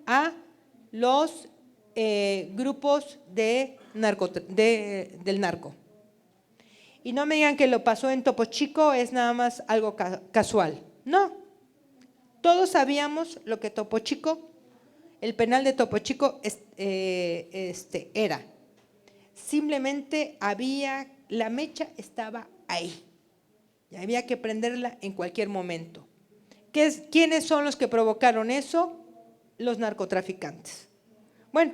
a los grupos del narco. Y no me digan que lo pasó en Topo Chico es nada más algo casual. No, todos sabíamos lo que Topo Chico, el penal de Topo Chico era. Simplemente la mecha estaba ahí. Y había que prenderla en cualquier momento. ¿Quiénes son los que provocaron eso? Los narcotraficantes. Bueno,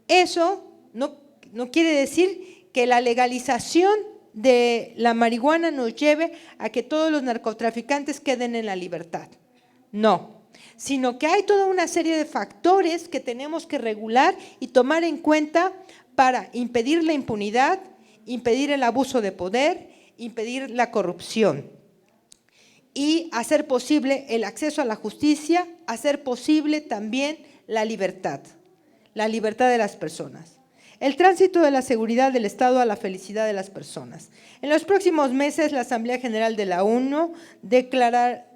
eso no quiere decir que la legalización de la marihuana nos lleve a que todos los narcotraficantes queden en la libertad. No, sino que hay toda una serie de factores que tenemos que regular y tomar en cuenta para impedir la impunidad, impedir el abuso de poder, impedir la corrupción y hacer posible el acceso a la justicia, hacer posible también la libertad de las personas. El tránsito de la seguridad del Estado a la felicidad de las personas. En los próximos meses, la Asamblea General de la ONU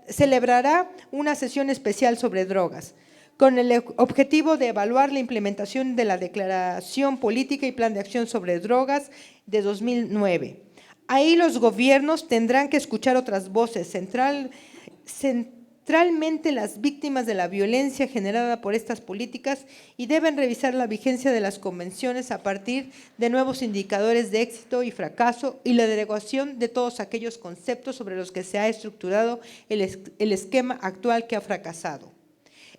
celebrará una sesión especial sobre drogas, con el objetivo de evaluar la implementación de la Declaración Política y Plan de Acción sobre Drogas de 2009. Ahí los gobiernos tendrán que escuchar otras voces, centralmente las víctimas de la violencia generada por estas políticas, y deben revisar la vigencia de las convenciones a partir de nuevos indicadores de éxito y fracaso y la derogación de todos aquellos conceptos sobre los que se ha estructurado el esquema actual que ha fracasado.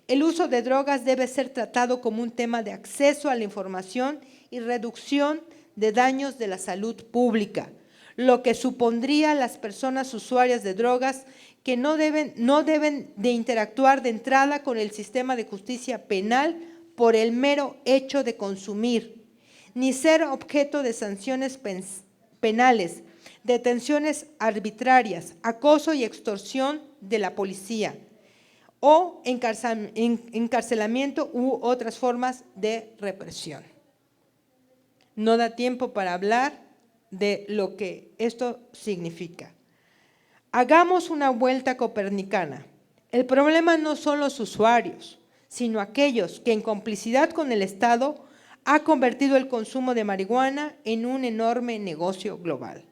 El uso de drogas debe ser tratado como un tema de acceso a la información y reducción de daños de la salud pública, lo que supondría a las personas usuarias de drogas que no deben de interactuar de entrada con el sistema de justicia penal por el mero hecho de consumir, ni ser objeto de sanciones penales, detenciones arbitrarias, acoso y extorsión de la policía o encarcelamiento u otras formas de represión. No da tiempo para hablar de lo que esto significa. Hagamos una vuelta copernicana. El problema no son los usuarios, sino aquellos que en complicidad con el Estado ha convertido el consumo de marihuana en un enorme negocio global.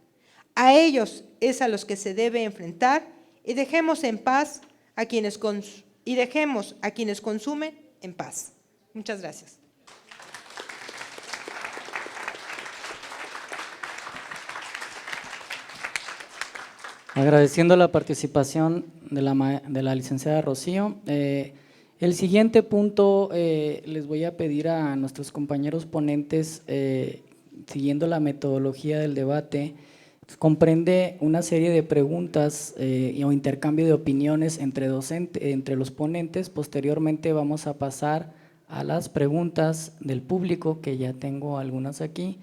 A ellos es a los que se debe enfrentar y dejemos a quienes consumen en paz. Muchas gracias. Agradeciendo la participación de la licenciada Rocío. El siguiente punto les voy a pedir a nuestros compañeros ponentes, siguiendo la metodología del debate, comprende una serie de preguntas o intercambio de opiniones entre los ponentes. Posteriormente vamos a pasar a las preguntas del público, que ya tengo algunas aquí.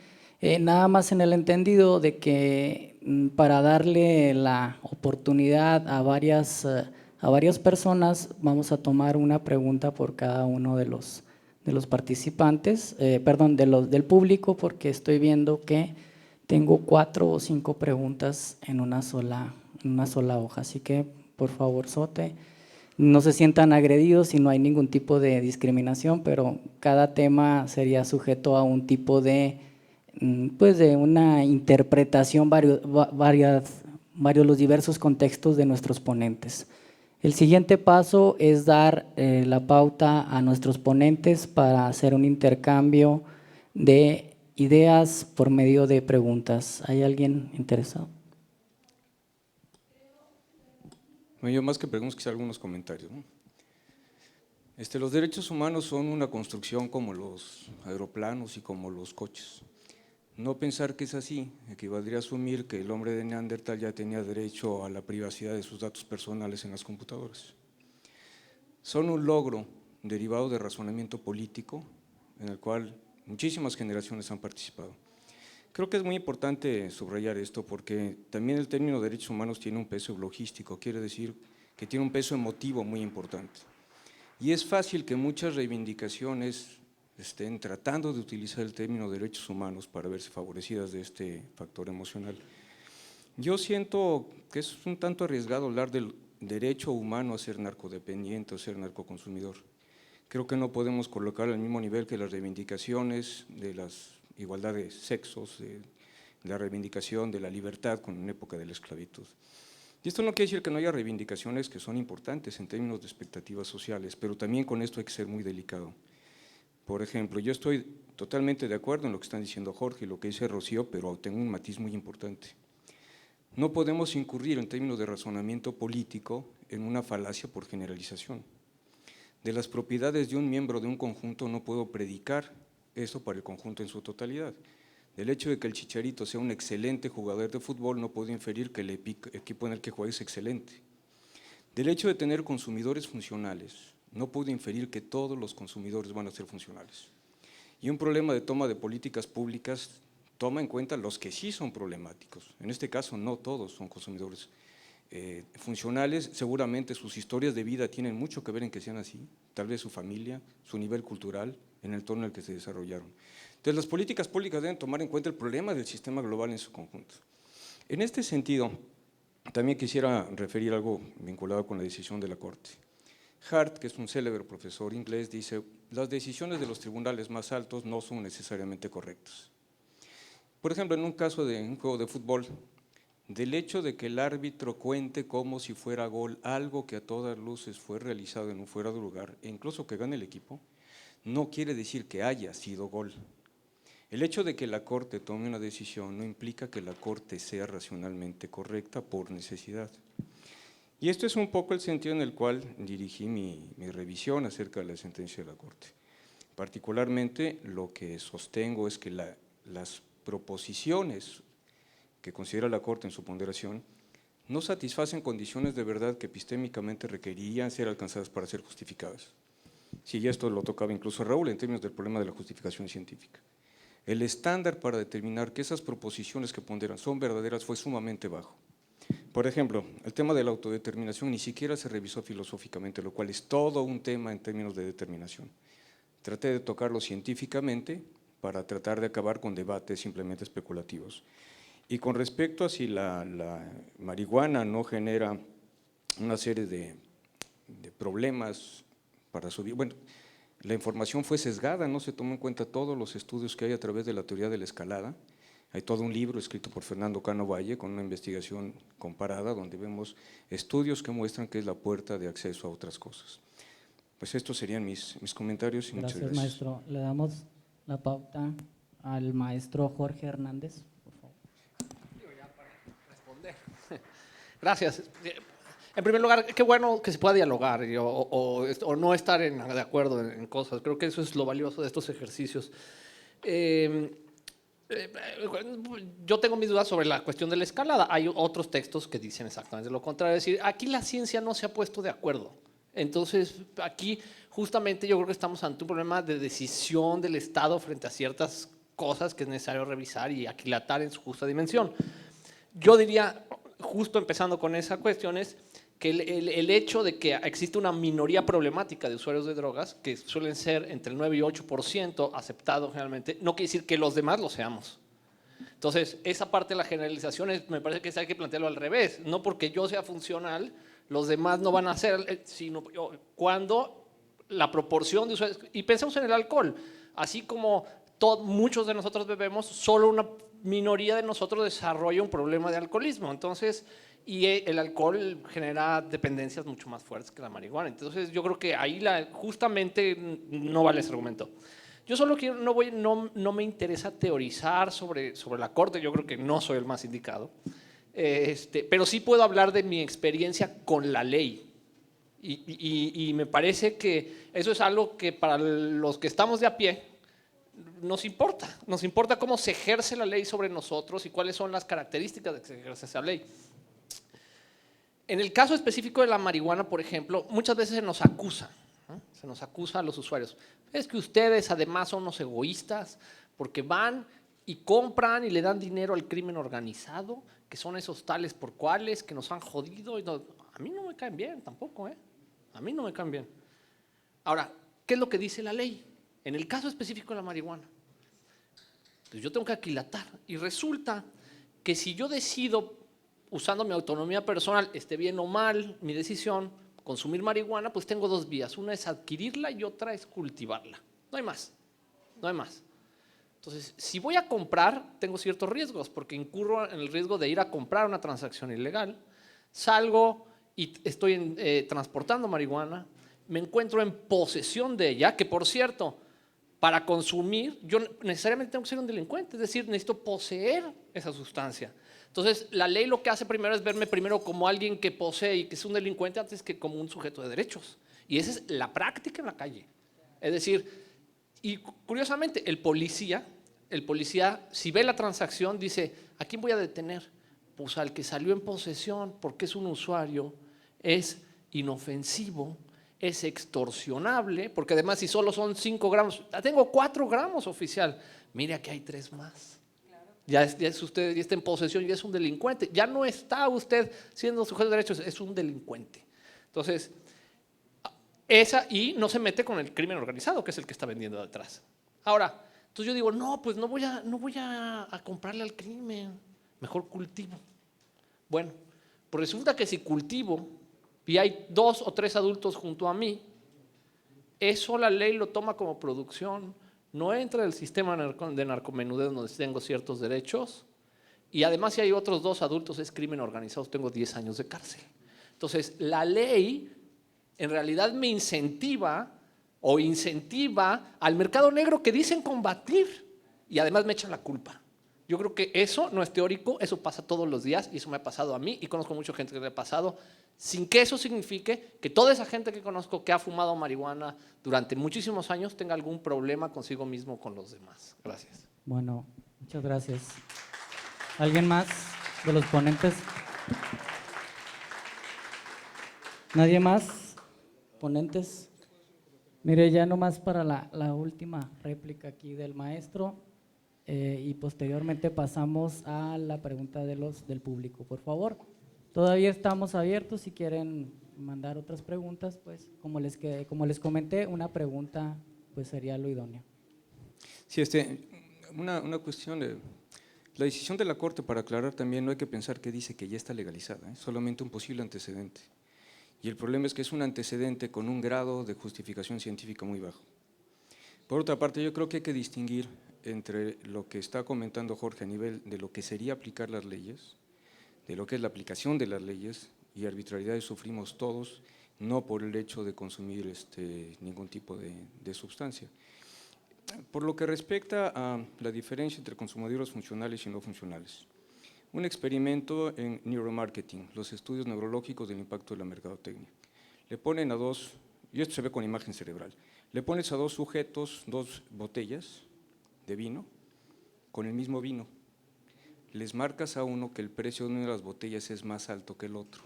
Nada más en el entendido de que para darle la oportunidad a varias personas, vamos a tomar una pregunta por cada uno de los participantes, del público, porque estoy viendo que tengo 4 o 5 preguntas en una sola hoja. Así que, por favor, Sote, no se sientan agredidos si no hay ningún tipo de discriminación, pero cada tema sería sujeto a un tipo de una interpretación, varios los diversos contextos de nuestros ponentes. El siguiente paso es dar la pauta a nuestros ponentes para hacer un intercambio de ideas por medio de preguntas. ¿Hay alguien interesado? Bueno, yo más que preguntas, quizá algunos comentarios, ¿no? Los derechos humanos son una construcción como los aeroplanos y como los coches. No pensar que es así equivaldría a asumir que el hombre de Neandertal ya tenía derecho a la privacidad de sus datos personales en las computadoras. Son un logro derivado de razonamiento político en el cual muchísimas generaciones han participado. Creo que es muy importante subrayar esto porque también el término derechos humanos tiene un peso logístico, quiere decir que tiene un peso emotivo muy importante. Y es fácil que muchas reivindicaciones estén tratando de utilizar el término derechos humanos para verse favorecidas de este factor emocional. Yo siento que es un tanto arriesgado hablar del derecho humano a ser narcodependiente o ser narcoconsumidor. Creo que no podemos colocar al mismo nivel que las reivindicaciones de la igualdad de sexos, de la reivindicación de la libertad con una época de la esclavitud. Y esto no quiere decir que no haya reivindicaciones que son importantes en términos de expectativas sociales, pero también con esto hay que ser muy delicado. Por ejemplo, yo estoy totalmente de acuerdo en lo que están diciendo Jorge y lo que dice Rocío, pero tengo un matiz muy importante. No podemos incurrir en términos de razonamiento político en una falacia por generalización. De las propiedades de un miembro de un conjunto no puedo predicar eso para el conjunto en su totalidad. Del hecho de que el Chicharito sea un excelente jugador de fútbol no puedo inferir que el equipo en el que juega es excelente. Del hecho de tener consumidores funcionales no puedo inferir que todos los consumidores van a ser funcionales. Y un problema de toma de políticas públicas toma en cuenta los que sí son problemáticos. En este caso no todos son consumidores funcionales, seguramente sus historias de vida tienen mucho que ver en que sean así, tal vez su familia, su nivel cultural, en el entorno en el que se desarrollaron. Entonces las políticas públicas deben tomar en cuenta el problema del sistema global en su conjunto. En este sentido, también quisiera referir algo vinculado con la decisión de la Corte. Hart, que es un célebre profesor inglés, dice: las decisiones de los tribunales más altos no son necesariamente correctas. Por ejemplo, en un caso de un juego de fútbol, del hecho de que el árbitro cuente como si fuera gol algo que a todas luces fue realizado en un fuera de lugar, e incluso que gane el equipo, no quiere decir que haya sido gol. El hecho de que la Corte tome una decisión no implica que la Corte sea racionalmente correcta por necesidad. Y esto es un poco el sentido en el cual dirigí mi revisión acerca de la sentencia de la Corte. Particularmente lo que sostengo es que las proposiciones que considera la Corte en su ponderación no satisfacen condiciones de verdad que epistémicamente requerirían ser alcanzadas para ser justificadas. Sí, esto lo tocaba incluso Raúl en términos del problema de la justificación científica. El estándar para determinar que esas proposiciones que ponderan son verdaderas fue sumamente bajo. Por ejemplo, el tema de la autodeterminación ni siquiera se revisó filosóficamente, lo cual es todo un tema en términos de determinación. Traté de tocarlo científicamente para tratar de acabar con debates simplemente especulativos. Y con respecto a si la marihuana no genera una serie de problemas para su vida, bueno, la información fue sesgada, no se tomó en cuenta todos los estudios que hay a través de la teoría de la escalada. Hay todo un libro escrito por Fernando Cano Valle con una investigación comparada donde vemos estudios que muestran que es la puerta de acceso a otras cosas. Pues estos serían mis comentarios y muchas gracias. Maestro. Le damos la pauta al maestro Jorge Hernández, por favor. Gracias. En primer lugar, qué bueno que se pueda dialogar o no estar de acuerdo en cosas. Creo que eso es lo valioso de estos ejercicios. Yo tengo mis dudas sobre la cuestión de la escalada. Hay otros textos que dicen exactamente lo contrario. Es decir, aquí la ciencia no se ha puesto de acuerdo. Entonces, aquí justamente yo creo que estamos ante un problema de decisión del Estado frente a ciertas cosas que es necesario revisar y aquilatar en su justa dimensión. Yo diría, justo empezando con esa cuestión, es que el hecho de que existe una minoría problemática de usuarios de drogas, que suelen ser entre el 9 y 8% aceptados generalmente, no quiere decir que los demás lo seamos. Entonces, esa parte de la generalización me parece que hay que plantearlo al revés. No porque yo sea funcional, los demás no van a ser, sino cuando la proporción de usuarios… Y pensemos en el alcohol. Así como muchos de nosotros bebemos, solo una minoría de nosotros desarrolla un problema de alcoholismo. Entonces… Y el alcohol genera dependencias mucho más fuertes que la marihuana. Entonces yo creo que ahí justamente no vale ese argumento. Yo solo quiero, no me interesa teorizar sobre la Corte, yo creo que no soy el más indicado, pero sí puedo hablar de mi experiencia con la ley. Y me parece que eso es algo que para los que estamos de a pie nos importa cómo se ejerce la ley sobre nosotros y cuáles son las características de que se ejerce esa ley. En el caso específico de la marihuana, por ejemplo, muchas veces se nos acusa, ¿no? Se nos acusa a los usuarios. Es que ustedes además son unos egoístas porque van y compran y le dan dinero al crimen organizado, que son esos tales por cuales que nos han jodido. Y no, a mí no me caen bien tampoco, ¿eh? A mí no me caen bien. Ahora, ¿qué es lo que dice la ley? En el caso específico de la marihuana, pues yo tengo que aquilatar. Y resulta que si yo decido, usando mi autonomía personal, esté bien o mal mi decisión, consumir marihuana, pues tengo dos vías. Una es adquirirla y otra es cultivarla. No hay más, no hay más. Entonces, si voy a comprar, tengo ciertos riesgos, porque incurro en el riesgo de ir a comprar una transacción ilegal. Salgo y estoy transportando marihuana, me encuentro en posesión de ella, que por cierto, para consumir, yo necesariamente tengo que ser un delincuente, es decir, necesito poseer esa sustancia. Entonces, la ley lo que hace primero es verme primero como alguien que posee y que es un delincuente antes que como un sujeto de derechos. Y esa es la práctica en la calle. Es decir, y curiosamente, el policía, si ve la transacción, dice, ¿a quién voy a detener? Pues al que salió en posesión, porque es un usuario, es inofensivo, es extorsionable, porque además si solo son 5 gramos, tengo 4 gramos oficial, mire aquí hay 3 más. Ya usted ya está en posesión, ya es un delincuente, ya no está usted siendo sujeto de derechos, es un delincuente. Entonces, y no se mete con el crimen organizado, que es el que está vendiendo detrás. Ahora, entonces yo digo, no, pues no voy a comprarle al crimen, mejor cultivo. Bueno, pues resulta que si cultivo y hay 2 o 3 adultos junto a mí, eso la ley lo toma como producción, no entra en el sistema de narcomenudeo donde tengo ciertos derechos, y además si hay otros 2 adultos es crimen organizado, tengo 10 años de cárcel. Entonces, la ley en realidad me incentiva al mercado negro que dicen combatir y además me echan la culpa. Yo creo que eso no es teórico, eso pasa todos los días y eso me ha pasado a mí y conozco mucha gente que le ha pasado, sin que eso signifique que toda esa gente que conozco que ha fumado marihuana durante muchísimos años tenga algún problema consigo mismo o con los demás. Gracias. Bueno, muchas gracias. ¿Alguien más de los ponentes? ¿Nadie más? ¿Ponentes? Mire, ya nomás para la última réplica aquí del maestro y posteriormente pasamos a la pregunta del público, por favor. Todavía estamos abiertos, si quieren mandar otras preguntas, pues como les comenté, una pregunta pues sería lo idóneo. Sí, una cuestión de la decisión de la Corte, para aclarar también, no hay que pensar que dice que ya está legalizada, solamente un posible antecedente. Y el problema es que es un antecedente con un grado de justificación científica muy bajo. Por otra parte, yo creo que hay que distinguir entre lo que está comentando Jorge a nivel de lo que sería aplicar las leyes, de lo que es la aplicación de las leyes, y arbitrariedades sufrimos todos, no por el hecho de consumir ningún tipo de sustancia. Por lo que respecta a la diferencia entre consumidores funcionales y no funcionales, un experimento en neuromarketing, los estudios neurológicos del impacto de la mercadotecnia. Le ponen a 2, y esto se ve con imagen cerebral, le pones a 2 sujetos 2 botellas de vino con el mismo vino. Les marcas a uno que el precio de una de las botellas es más alto que el otro.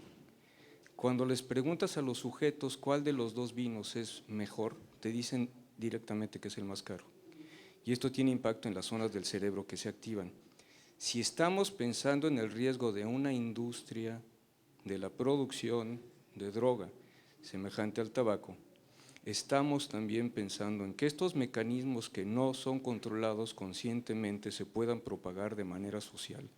Cuando les preguntas a los sujetos cuál de los 2 vinos es mejor, te dicen directamente que es el más caro. Y esto tiene impacto en las zonas del cerebro que se activan. Si estamos pensando en el riesgo de una industria de la producción de droga semejante al tabaco, estamos también pensando en que estos mecanismos que no son controlados conscientemente se puedan propagar de manera social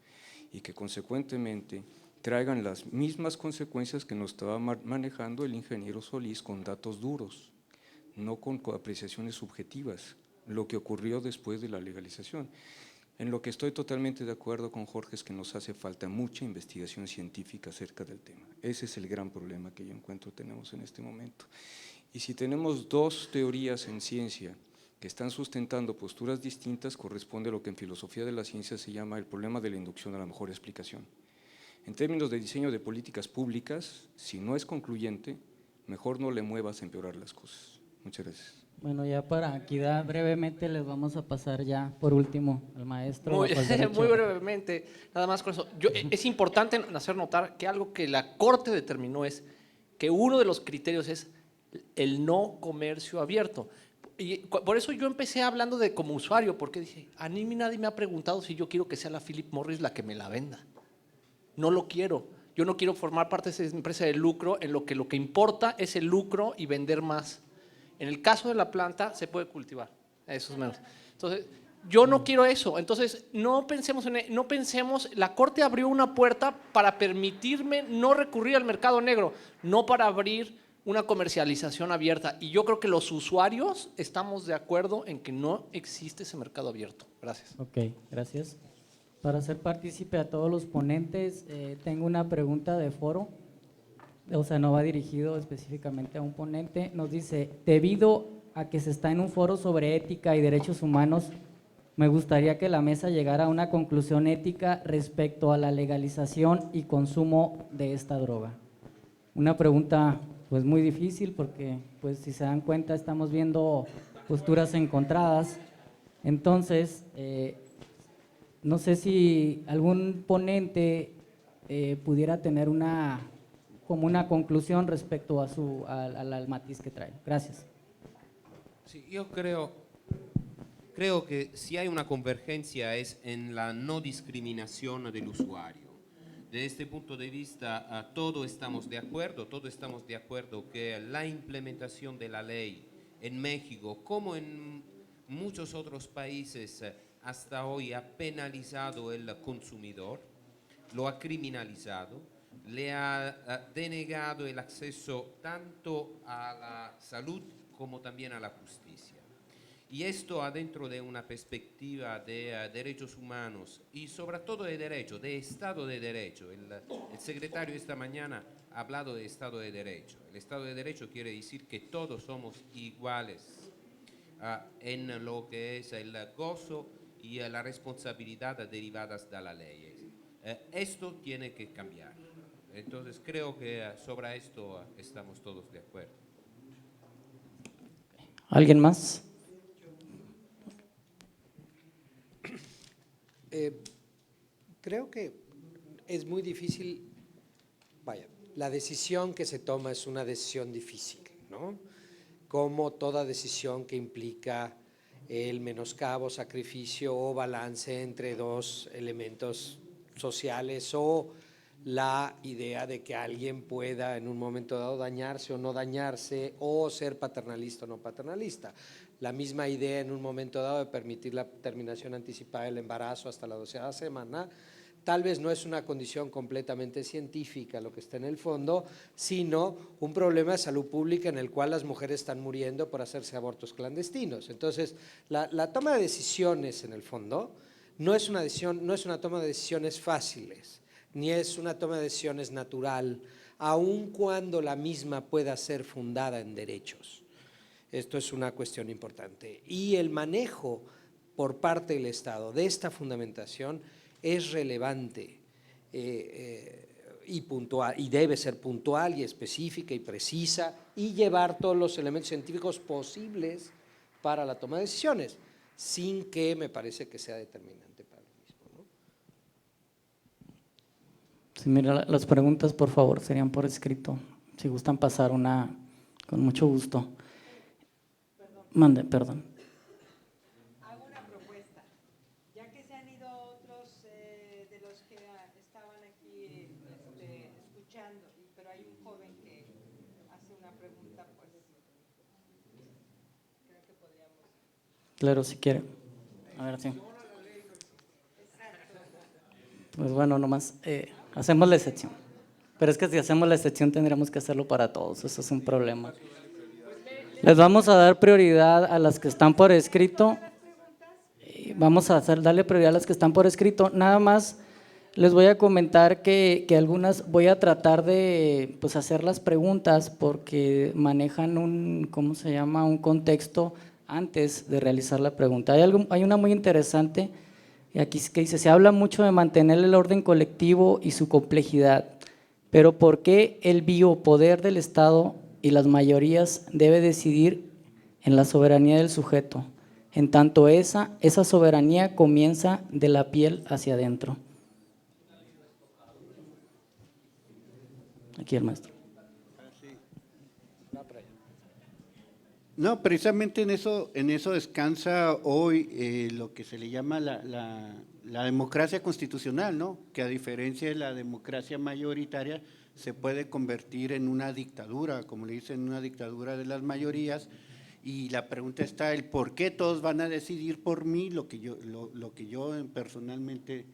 y que consecuentemente traigan las mismas consecuencias que nos estaba manejando el ingeniero Solís con datos duros, no con apreciaciones subjetivas, lo que ocurrió después de la legalización. En lo que estoy totalmente de acuerdo con Jorge es que nos hace falta mucha investigación científica acerca del tema. Ese es el gran problema que yo encuentro tenemos en este momento. Y si tenemos 2 teorías en ciencia que están sustentando posturas distintas, corresponde a lo que en filosofía de la ciencia se llama el problema de la inducción a la mejor explicación. En términos de diseño de políticas públicas, si no es concluyente, mejor no le muevas a empeorar las cosas. Muchas gracias. Bueno, ya para aquí brevemente les vamos a pasar ya por último al maestro. Muy brevemente, nada más con eso. Es importante hacer notar que algo que la Corte determinó es que uno de los criterios es el no comercio abierto. Y por eso yo empecé hablando de como usuario, porque dije, a mí nadie me ha preguntado si yo quiero que sea la Philip Morris la que me la venda. No lo quiero. Yo no quiero formar parte de esa empresa de lucro en lo que importa es el lucro y vender más. En el caso de la planta se puede cultivar, eso es menos. Entonces, yo no quiero eso. Entonces, no pensemos, la Corte abrió una puerta para permitirme no recurrir al mercado negro, no para abrir una comercialización abierta. Y yo creo que los usuarios estamos de acuerdo en que no existe ese mercado abierto. Gracias. Ok, gracias. Para hacer partícipe a todos los ponentes, tengo una pregunta de foro, o sea, no va dirigido específicamente a un ponente. Nos dice, debido a que se está en un foro sobre ética y derechos humanos, me gustaría que la mesa llegara a una conclusión ética respecto a la legalización y consumo de esta droga. Una pregunta pues muy difícil porque pues si se dan cuenta estamos viendo posturas encontradas. Entonces, no sé si algún ponente pudiera tener como una conclusión respecto al matiz que trae. Gracias. Sí, yo creo que si hay una convergencia es en la no discriminación del usuario. Desde este punto de vista, todos estamos de acuerdo que la implementación de la ley en México, como en muchos otros países, hasta hoy ha penalizado el consumidor, lo ha criminalizado, le ha denegado el acceso tanto a la salud como también a la justicia. Y esto adentro de una perspectiva de derechos humanos y sobre todo de derecho, de Estado de Derecho. El secretario esta mañana ha hablado de Estado de Derecho. El Estado de Derecho quiere decir que todos somos iguales en lo que es el gozo y la responsabilidad derivadas de la ley. Esto tiene que cambiar. Entonces creo que sobre esto estamos todos de acuerdo. ¿Alguien más? Creo que es muy difícil, vaya, la decisión que se toma es una decisión difícil, ¿no? Como toda decisión que implica el menoscabo, sacrificio o balance entre dos elementos sociales o la idea de que alguien pueda en un momento dado dañarse o no dañarse o ser paternalista o no paternalista. La misma idea en un momento dado de permitir la terminación anticipada del embarazo hasta la 12ª semana, tal vez no es una condición completamente científica lo que está en el fondo, sino un problema de salud pública en el cual las mujeres están muriendo por hacerse abortos clandestinos. Entonces, la toma de decisiones en el fondo no es una toma de decisiones fáciles, ni es una toma de decisiones natural, aun cuando la misma pueda ser fundada en derechos. Esto es una cuestión importante. Y el manejo por parte del Estado de esta fundamentación es relevante y puntual, y debe ser puntual y específica y precisa y llevar todos los elementos científicos posibles para la toma de decisiones, sin que me parece que sea determinante para lo mismo, ¿no? Sí, mira, las preguntas por favor serían por escrito. Si gustan pasar una, con mucho gusto. Mande, perdón. Hago una propuesta. Ya que se han ido otros de los que estaban aquí escuchando, pero hay un joven que hace una pregunta, pues creo que podríamos. Claro, si quiere. A ver, sí. Pues bueno, nomás hacemos la excepción. Pero es que si hacemos la excepción tendríamos que hacerlo para todos, eso es un problema. Les vamos a dar prioridad a las que están por escrito. Vamos a darle prioridad a las que están por escrito. Nada más les voy a comentar que algunas voy a tratar de pues, hacer las preguntas porque manejan un contexto antes de realizar la pregunta. Hay una muy interesante aquí que dice, se habla mucho de mantener el orden colectivo y su complejidad, pero ¿por qué el biopoder del Estado y las mayorías debe decidir en la soberanía del sujeto? En tanto esa soberanía comienza de la piel hacia adentro. Aquí el maestro. No, precisamente en eso descansa hoy lo que se le llama la democracia constitucional, ¿no? Que a diferencia de la democracia mayoritaria se puede convertir en una dictadura, como le dicen, una dictadura de las mayorías. Y la pregunta está el por qué todos van a decidir por mí lo que yo personalmente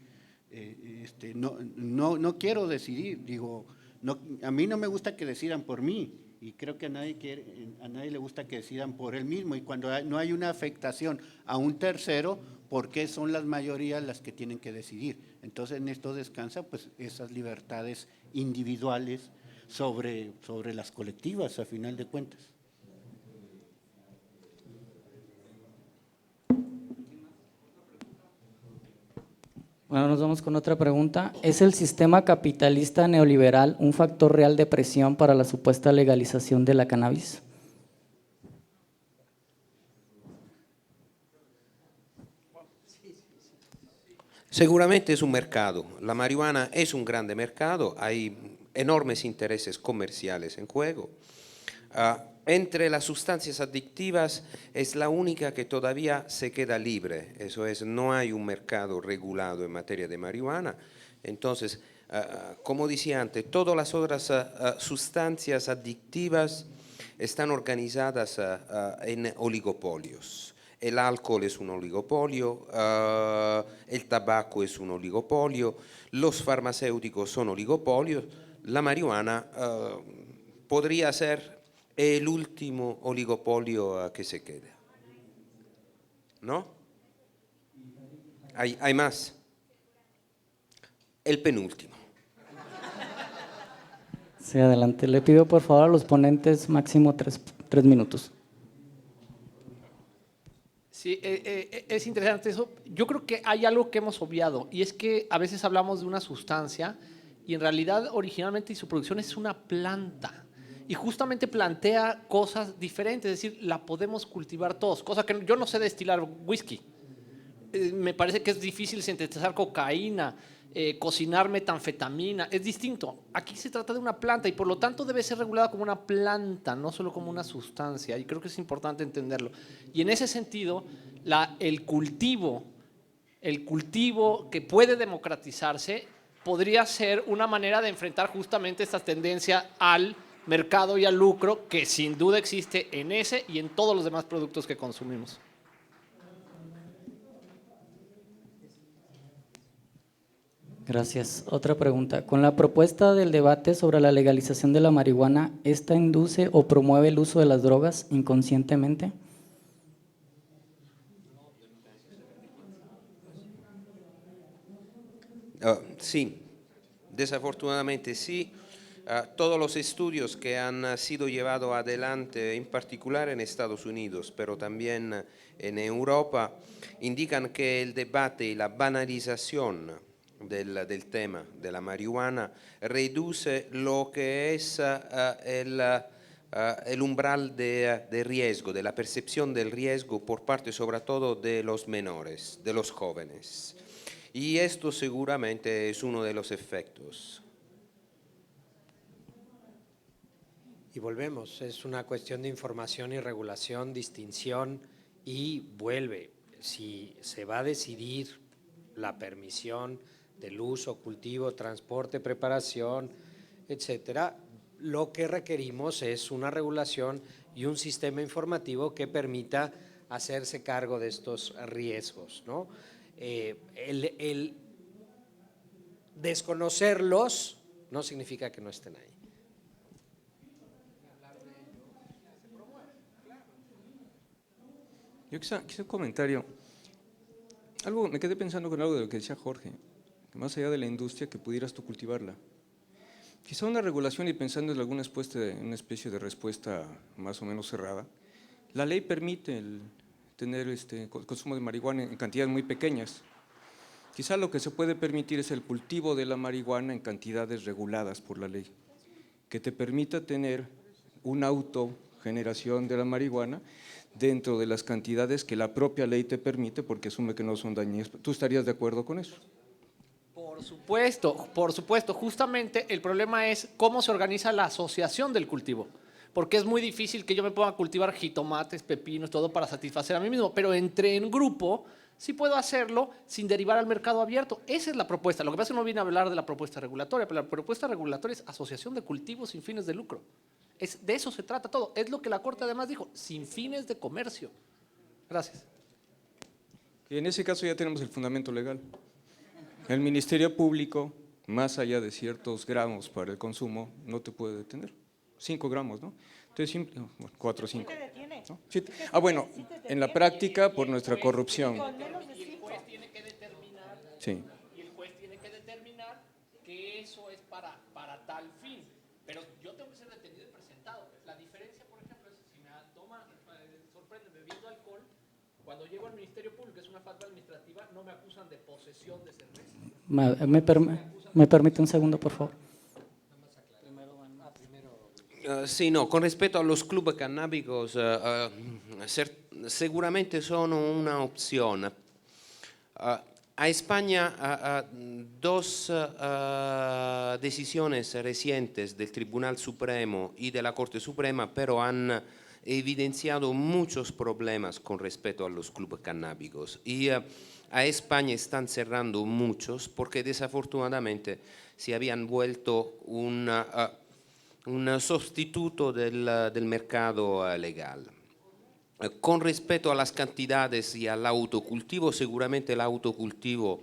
no quiero decidir. Digo, no, a mí no me gusta que decidan por mí Y creo que a nadie le gusta que decidan por él mismo. Y cuando no hay una afectación a un tercero, ¿por qué son las mayorías las que tienen que decidir? Entonces en esto descansa pues esas libertades individuales sobre las colectivas, a final de cuentas. Bueno, nos vamos con otra pregunta. ¿Es el sistema capitalista neoliberal un factor real de presión para la supuesta legalización de la cannabis? Seguramente es un mercado. La marihuana es un grande mercado, hay enormes intereses comerciales en juego. Entre las sustancias adictivas es la única que todavía se queda libre, eso es, no hay un mercado regulado en materia de marihuana. Entonces, como decía antes, todas las otras sustancias adictivas están organizadas en oligopolios. El alcohol es un oligopolio, el tabaco es un oligopolio, los farmacéuticos son oligopolios, la marihuana podría ser el último oligopolio que se queda. ¿No? Hay más. El penúltimo. Sí, adelante. Le pido por favor a los ponentes máximo tres minutos. Sí, es interesante eso. Yo creo que hay algo que hemos obviado y es que a veces hablamos de una sustancia y en realidad originalmente y su producción es una planta y justamente plantea cosas diferentes, es decir, la podemos cultivar todos, cosa que yo no sé destilar whisky. Me parece que es difícil sintetizar cocaína, cocinar metanfetamina, es distinto. Aquí se trata de una planta y por lo tanto debe ser regulada como una planta, no solo como una sustancia, y creo que es importante entenderlo. Y en ese sentido, el cultivo que puede democratizarse podría ser una manera de enfrentar justamente esta tendencia al mercado y al lucro que sin duda existe en ese y en todos los demás productos que consumimos. Gracias. Otra pregunta. Con la propuesta del debate sobre la legalización de la marihuana, ¿esta induce o promueve el uso de las drogas inconscientemente? Sí, desafortunadamente sí. Todos los estudios que han sido llevados adelante, en particular en Estados Unidos, pero también en Europa, indican que el debate y la banalización del tema de la marihuana reduce lo que es el umbral de riesgo, de la percepción del riesgo por parte sobre todo de los menores, de los jóvenes. Y esto seguramente es uno de los efectos. Y volvemos, es una cuestión de información y regulación, distinción y vuelve. Si se va a decidir la permisión del uso, cultivo, transporte, preparación, etcétera, lo que requerimos es una regulación y un sistema informativo que permita hacerse cargo de estos riesgos, ¿no? El desconocerlos no significa que no estén ahí. Yo quizá un comentario. Me quedé pensando con algo de lo que decía Jorge, que más allá de la industria, que pudieras tú cultivarla. Quizá una regulación y pensando en alguna una especie de respuesta más o menos cerrada. La ley permite tener consumo de marihuana en cantidades muy pequeñas. Quizá lo que se puede permitir es el cultivo de la marihuana en cantidades reguladas por la ley, que te permita tener una autogeneración de la marihuana dentro de las cantidades que la propia ley te permite porque asume que no son dañinas. ¿Tú estarías de acuerdo con eso? Por supuesto. Justamente el problema es cómo se organiza la asociación del cultivo. Porque es muy difícil que yo me ponga a cultivar jitomates, pepinos, todo para satisfacer a mí mismo. Pero en grupo sí puedo hacerlo sin derivar al mercado abierto. Esa es la propuesta. Lo que pasa es que no viene a hablar de la propuesta regulatoria, pero la propuesta regulatoria es asociación de cultivos sin fines de lucro. De eso se trata todo. Es lo que la Corte además dijo, sin fines de comercio. Gracias. Y en ese caso ya tenemos el fundamento legal. El Ministerio Público, más allá de ciertos gramos para el consumo, no te puede detener. 5 gramos, ¿no? Entonces, 4 o 5. ¿no? Bueno, en la práctica, por nuestra corrupción. Sí. Y el juez tiene que determinar que eso es para tal fin. Pero yo tengo que ser detenido y presentado. La diferencia, por ejemplo, es si me sorprende bebiendo alcohol, cuando llego al Ministerio Público, es una falta administrativa, no me acusan de posesión de cerveza. ¿Me permite un segundo, por favor? Sí, no, con respecto a los clubes canábicos, seguramente son una opción. A España, dos decisiones recientes del Tribunal Supremo y de la Corte Suprema, pero han evidenciado muchos problemas con respecto a los clubes canábicos. Y a España están cerrando muchos porque desafortunadamente se habían vuelto un sustituto del mercado legal. Con respecto a las cantidades y al autocultivo, seguramente el autocultivo,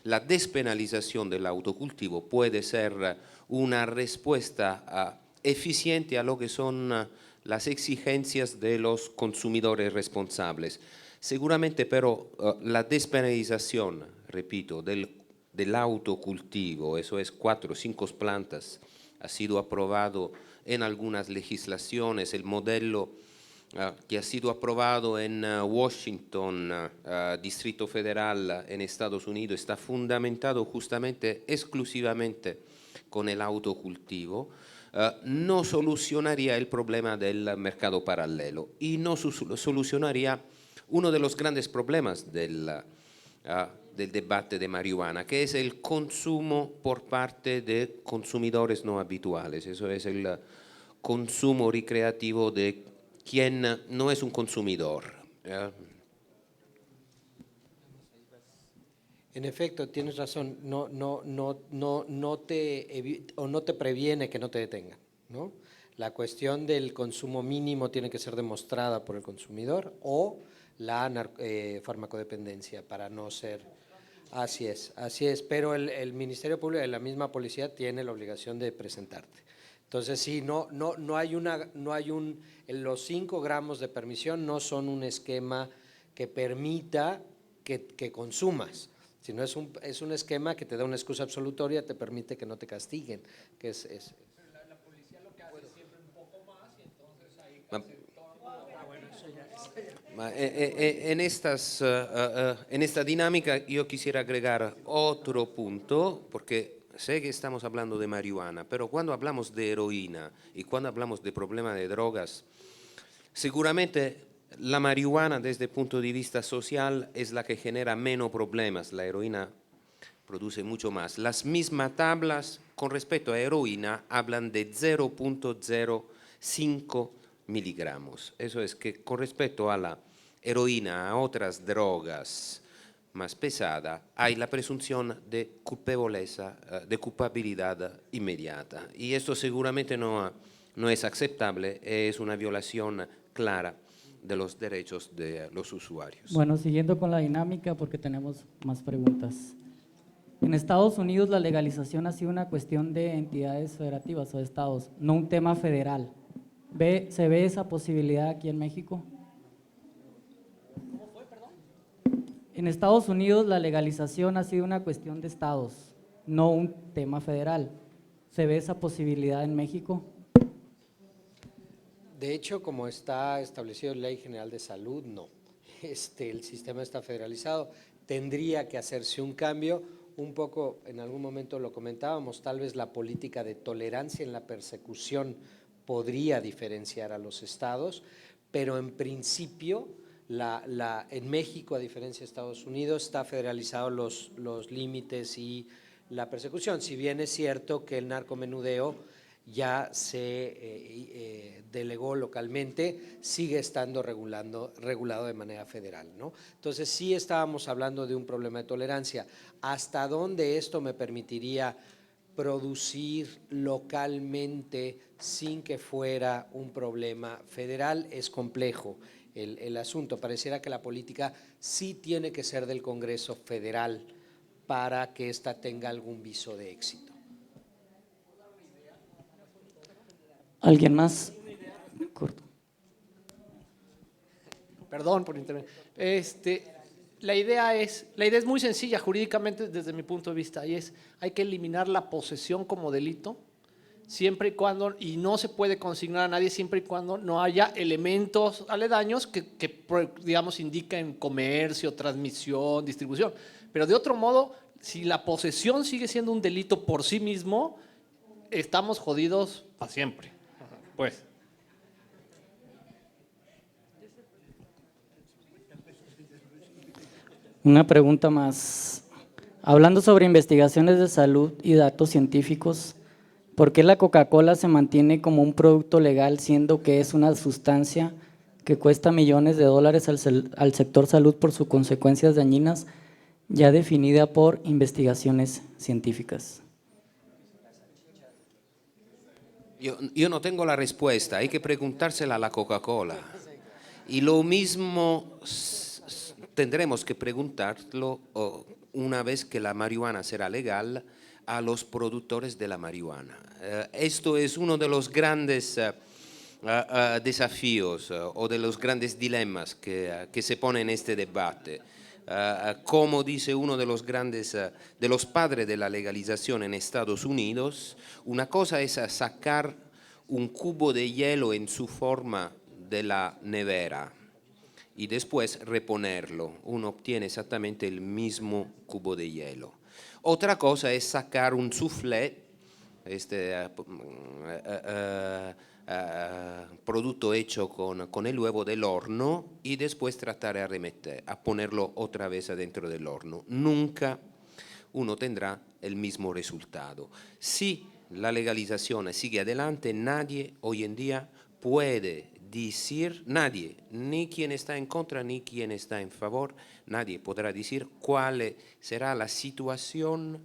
la despenalización del autocultivo puede ser una respuesta eficiente a lo que son las exigencias de los consumidores responsables. Seguramente pero la despenalización, repito, del autocultivo, eso es 4 o 5 plantas, ha sido aprobado en algunas legislaciones, el modelo que ha sido aprobado en Washington, Distrito Federal en Estados Unidos, está fundamentado justamente exclusivamente con el autocultivo, no solucionaría el problema del mercado paralelo y no solucionaría uno de los grandes problemas del debate de marihuana, que es el consumo por parte de consumidores no habituales. Eso es el consumo recreativo de quien no es un consumidor. En efecto, tienes razón, no te previene que no te detengan, ¿no? La cuestión del consumo mínimo tiene que ser demostrada por el consumidor o la farmacodependencia para no ser. Así es, pero el Ministerio Público y la misma policía tiene la obligación de presentarte. Entonces, sí, los 5 gramos de permisión no son un esquema que permita que consumas, sino es un esquema que te da una excusa absolutoria, te permite que no te castiguen, que es. La policía lo que hace es siempre un poco más y entonces ahí en esta dinámica yo quisiera agregar otro punto, porque sé que estamos hablando de marihuana, pero cuando hablamos de heroína y cuando hablamos de problema de drogas, seguramente la marihuana desde el punto de vista social es la que genera menos problemas, la heroína produce mucho más. Las mismas tablas con respecto a heroína hablan de 0.05 miligramos. Eso es que con respecto a la heroína, a otras drogas más pesadas, hay la presunción de culpabilidad inmediata. Y esto seguramente no es aceptable, es una violación clara de los derechos de los usuarios. Bueno, siguiendo con la dinámica, porque tenemos más preguntas. En Estados Unidos la legalización ha sido una cuestión de entidades federativas o de estados, no un tema federal. ¿Se ve esa posibilidad aquí en México? ¿Cómo fue, perdón? En Estados Unidos la legalización ha sido una cuestión de estados, no un tema federal. ¿Se ve esa posibilidad en México? De hecho, como está establecido en la Ley General de Salud, no. El sistema está federalizado, tendría que hacerse un cambio, un poco, en algún momento lo comentábamos, tal vez la política de tolerancia en la persecución podría diferenciar a los estados, pero en principio en México, a diferencia de Estados Unidos, está federalizado los límites y la persecución, si bien es cierto que el narcomenudeo ya se delegó localmente, sigue estando regulado de manera federal, ¿no? Entonces sí estábamos hablando de un problema de tolerancia. ¿Hasta dónde esto me permitiría producir localmente sin que fuera un problema federal? Es complejo el asunto. Pareciera que la política sí tiene que ser del Congreso Federal para que ésta tenga algún viso de éxito. ¿Alguien más? Corto. Perdón por intervenir. La idea es muy sencilla jurídicamente desde mi punto de vista, y es hay que eliminar la posesión como delito siempre y cuando, y no se puede consignar a nadie siempre y cuando no haya elementos aledaños que digamos indiquen comercio, transmisión, distribución. Pero de otro modo, si la posesión sigue siendo un delito por sí mismo, estamos jodidos para siempre. Pues. Una pregunta más. Hablando sobre investigaciones de salud y datos científicos, ¿por qué la Coca-Cola se mantiene como un producto legal siendo que es una sustancia que cuesta millones de dólares al sector salud por sus consecuencias dañinas, ya definida por investigaciones científicas? Yo no tengo la respuesta, hay que preguntársela a la Coca-Cola. Y lo mismo tendremos que preguntarlo una vez que la marihuana será legal a los productores de la marihuana. Esto es uno de los grandes desafíos o de los grandes dilemas que se pone en este debate. Como dice uno de los grandes, de los padres de la legalización en Estados Unidos, una cosa es sacar un cubo de hielo en su forma de la nevera y después reponerlo. Uno obtiene exactamente el mismo cubo de hielo. Otra cosa es sacar un soufflé, producto hecho con el huevo del horno, y después tratar a ponerlo otra vez adentro del horno. Nunca uno tendrá el mismo resultado. Si la legalización sigue adelante, nadie hoy en día puede decir, nadie, ni quien está en contra ni quien está en favor, nadie podrá decir cuál será la situación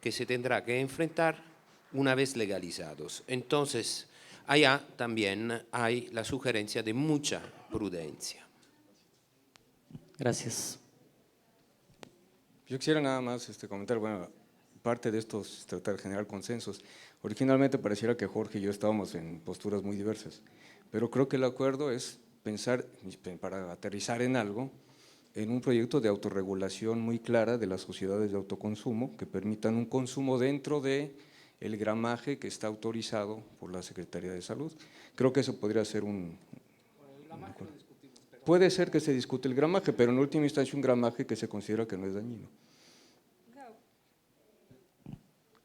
que se tendrá que enfrentar una vez legalizados. Entonces, allá también hay la sugerencia de mucha prudencia. Gracias. Yo quisiera nada más comentar, bueno, parte de esto es tratar de generar consensos. Originalmente pareciera que Jorge y yo estábamos en posturas muy diversas, pero creo que el acuerdo es pensar, para aterrizar en algo, en un proyecto de autorregulación muy clara de las sociedades de autoconsumo que permitan un consumo dentro de el gramaje que está autorizado por la Secretaría de Salud. Creo que eso podría ser puede ser que se discute el gramaje, pero en última instancia un gramaje que se considera que no es dañino.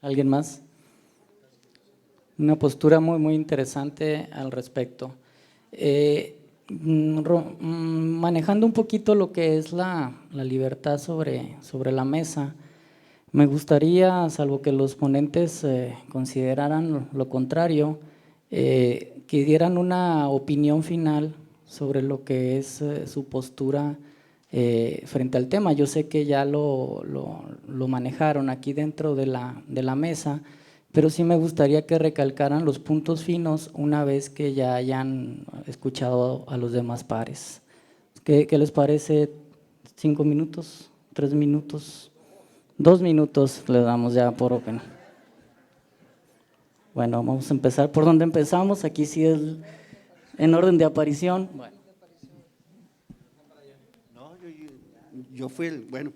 ¿Alguien más? Una postura muy interesante al respecto. Manejando un poquito lo que es la libertad sobre la mesa, me gustaría, salvo que los ponentes consideraran lo contrario, que dieran una opinión final sobre lo que es su postura frente al tema. Yo sé que ya lo manejaron aquí dentro de la mesa, pero sí me gustaría que recalcaran los puntos finos una vez que ya hayan escuchado a los demás pares. ¿Qué les parece? ¿5 minutos? ¿3 minutos? 2 minutos le damos ya por open. Bueno, vamos a empezar por donde empezamos. Aquí sí es en orden de aparición. Bueno. No, yo fui el, bueno.